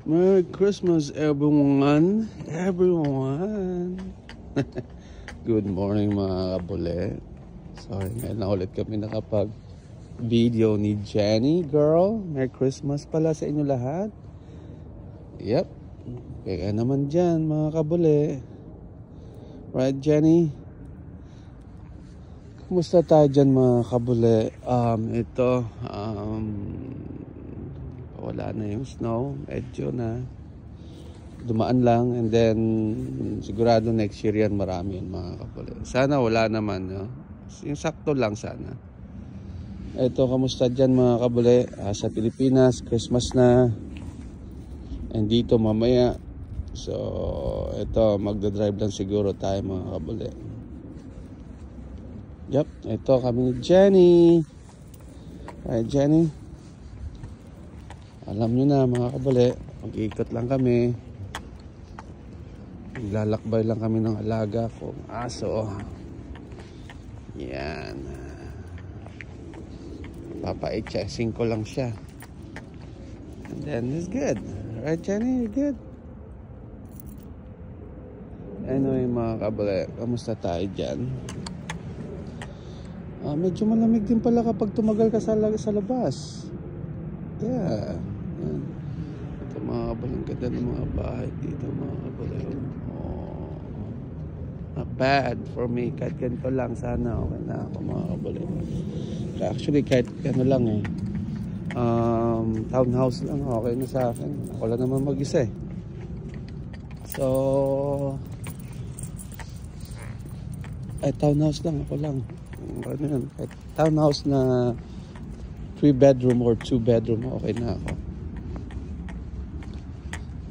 Merry Christmas, everyone! Everyone! Good morning, mga kabule. Sorry, ngayon na ulit kami nakapag-video ni Jenny. Girl, Merry Christmas pala sa inyo lahat. Yep. Kaya naman dyan, mga kabule. Right, Jenny? Kumusta tayo dyan, mga kabule? Wala na yung snow, medyo na dumaan lang, and then sigurado next year yan marami yun, mga kabule. Sana wala naman, no? Yung sakto lang sana. Ito, kamusta dyan, mga kabule? Sa Pilipinas, Christmas na, and dito mamaya. So ito, magdadrive lang siguro tayo, mga kabule. Yep, ito kami ni Jenny. Right, Jenny? Alam nyo na, mga kabule, mag-iikot lang kami. Maglalakbay lang kami ng alaga kong aso. Yan. Papa-chasing ko lang siya. And then it's good. Right, Jenny? Good. Anyway, mga kabule, kamusta tayo dyan? Medyo malamig din pala kapag tumagal ka sa labas. Yeah. Yan. Ito, mga kabule, ang ganda ng mga bahay dito, mga kabule. Oh, not bad for me. Kahit ganito lang, sana okay na ako, mga kabule. Actually, kahit ano lang townhouse lang, okay na sa akin. Ako lang naman mag-isa eh. So townhouse lang, ako lang. Ano yan, kahit townhouse na 3 bedroom or 2 bedroom, okay na ako.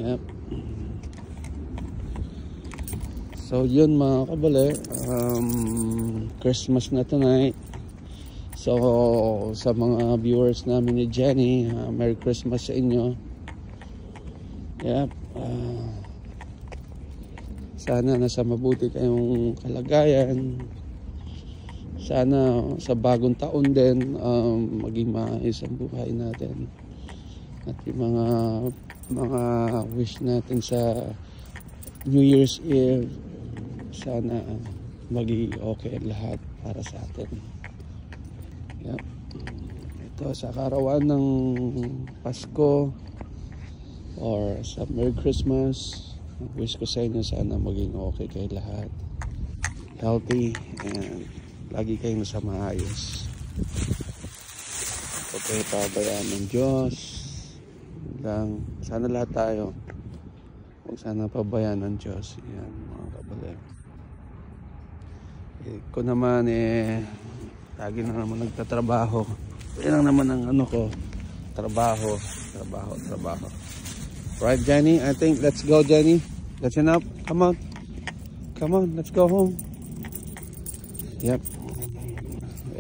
Yep. So yun, mga kabale, Christmas na tonight. So sa mga viewers namin ni Jenny, Merry Christmas sa inyo. Yep. Sana nasa mabuti kayong kalagayan. Sana sa bagong taon din, maging maayos ang buhay natin. At yung mga wish natin sa New Year's Eve, sana maging okay lahat para sa atin. Yep. Ito sa karawan ng Pasko or sa Merry Christmas, wish ko sa inyo sana maging okay kayo lahat, healthy, and lagi kayong nasa maayos. Huwag kayo pabayaan ng Diyos lang. Sana lahat tayo huwag sana pabayaan ng Diyos. Yan, mga kabale. Ko naman lagi na naman nagtatrabaho. Yan lang naman ang ano ko, trabaho. Right, Jenny? I think let's go, Jenny. That's enough. Come on, let's go home. Yep.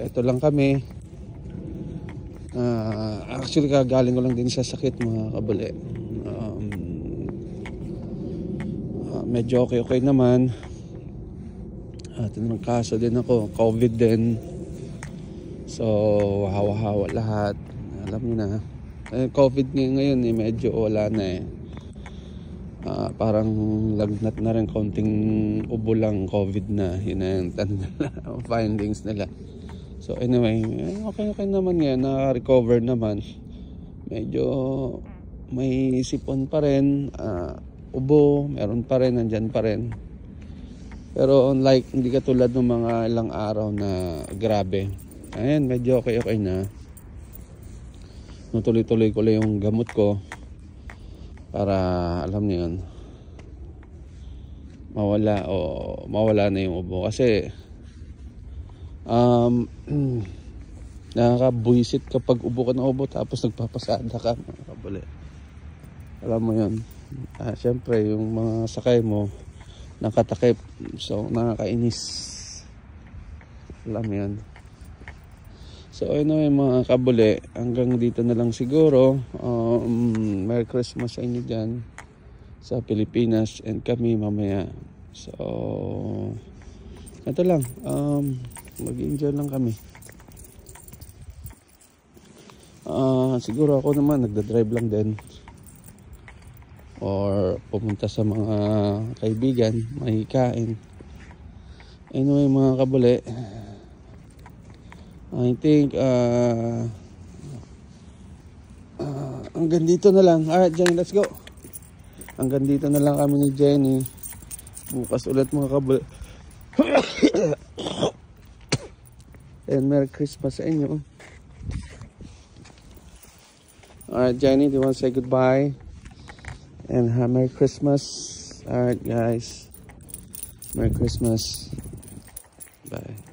Ito lang kami. Actually, kagaling ko lang din sa sakit, mga kabule. Medyo okay naman. At nagkaso din ako, COVID din. So hawa-hawa lahat. Alam niyo na. COVID ngayon medyo wala na parang lagnat na rin, konting ubo lang, COVID na. Yun na yung findings nila. So anyway, okay naman ngayon, na-recover naman. Medyo may sipon pa rin, ubo, meron pa rin, nandyan pa rin. Pero unlike, hindi katulad ng mga ilang araw na grabe. Ayan, medyo okay na. Tuloy-tuloy ko lang yung gamot ko para, alam niyo yun, mawala na yung ubo. Kasi nakakabuisit kapag ubo ka ng ubo tapos nagpapasada ka, mga kabule. Alam mo yun. Siyempre yung mga sakay mo nakatakip, so nakakainis. Alam mo yun. So anyway, mga kabule, hanggang dito na lang siguro. Merry Christmas sa inyo dyan sa Pilipinas, and kami mamaya. So ito lang, mag-enjoy lang kami. Siguro ako naman nagdadrive lang din. or pumunta sa mga kaibigan, mahikain. Anyway mga kabuli, I think hanggang dito na lang. Alright Jenny, let's go. Hanggang dito na lang kami ni Jenny. Bukas ulit mga kabuli. And Merry Christmas sa inyo. Alright Jenny, do you want to say goodbye? And Merry Christmas. Alright guys, Merry Christmas. Bye.